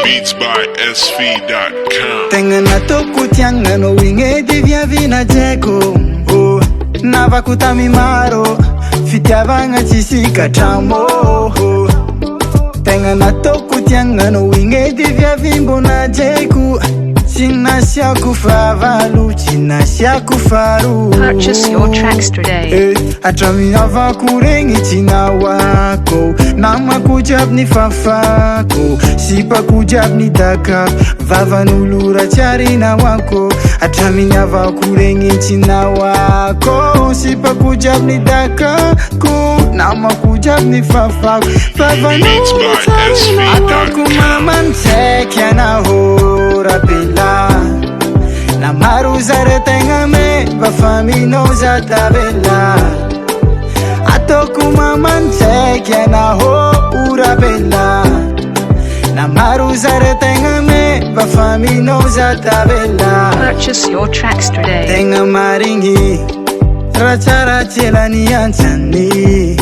Beats by SV.com. Tegna tokotiagnano igny diviavina jeko navako tamy maro fitiavagna tsisy katramo tegna natoko tiagnano igny diviavimbona jeko tsy nasiako favalo tsy nasiako faro. Purchase your tracks today. Atramiavako regny tsy nahoako namako jiaby ny fafako sipako jiaby ny daka vavan'olo ratsiary nahoako atramiavako regny tsy nahoako sipako jiaby ny dakako namako jiaby ny fafako vavan'olo ratsiary atako mamantsaiky anao rapela na maro zare tegna me vafaminao za tavela atoko mamantsaiky anao urapela na maro zare tegna me vafaminao za tavela. Purchase your tracks today. Tegna marigny ratsaratsy elany antsany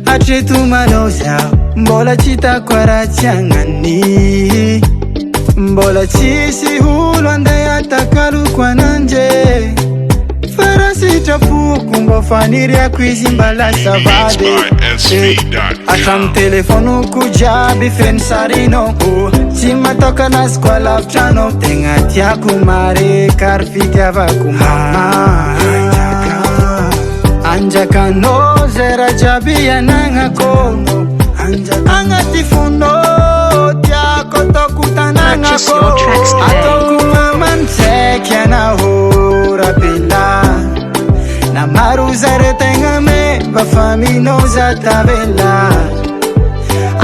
hatreto manao zaho mbola tsy hitako ratsy agnany mbola tsisy olo andeha takaloko ananje fara sitrapoko mbo faniriako izy mba lasa vady atramy telefonoko jiaby feno sarinao tsy matoka anazy koa lavitranao tegna tiako mare kary fitiavako mama anjakanao zay raha jiaby anagnako agnaty fonao tiako ataoko tananako ataoko mamantsaiky anao rapela na maro zare tegna me vafaminao za tavela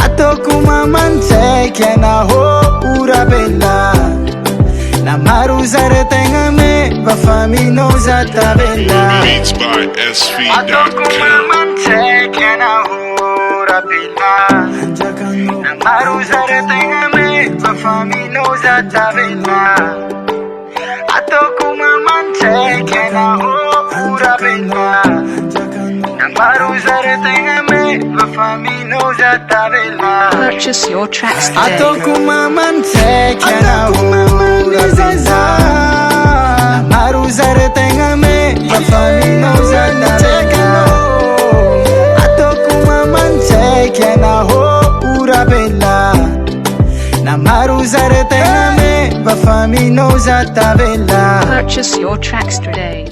ataoko mamantsaiky anao urapela na maro zare tegna me vafaminao za tavela Beats by ataoko SV.com. mamantsaiky anao rapela na maro zare tegna me vafaminao za tavela ataoko mamantsaiky anao urapela na maro zare tegna me vafaminao za tavela. Purchase your tracks today. Atoko mamantsaiky anao urapela na maro zare tegna me vafaminao za tavela atoko mamantsaiky anao urapela na maro zare tegna me vafaminao za tavela. Purchase your tracks today.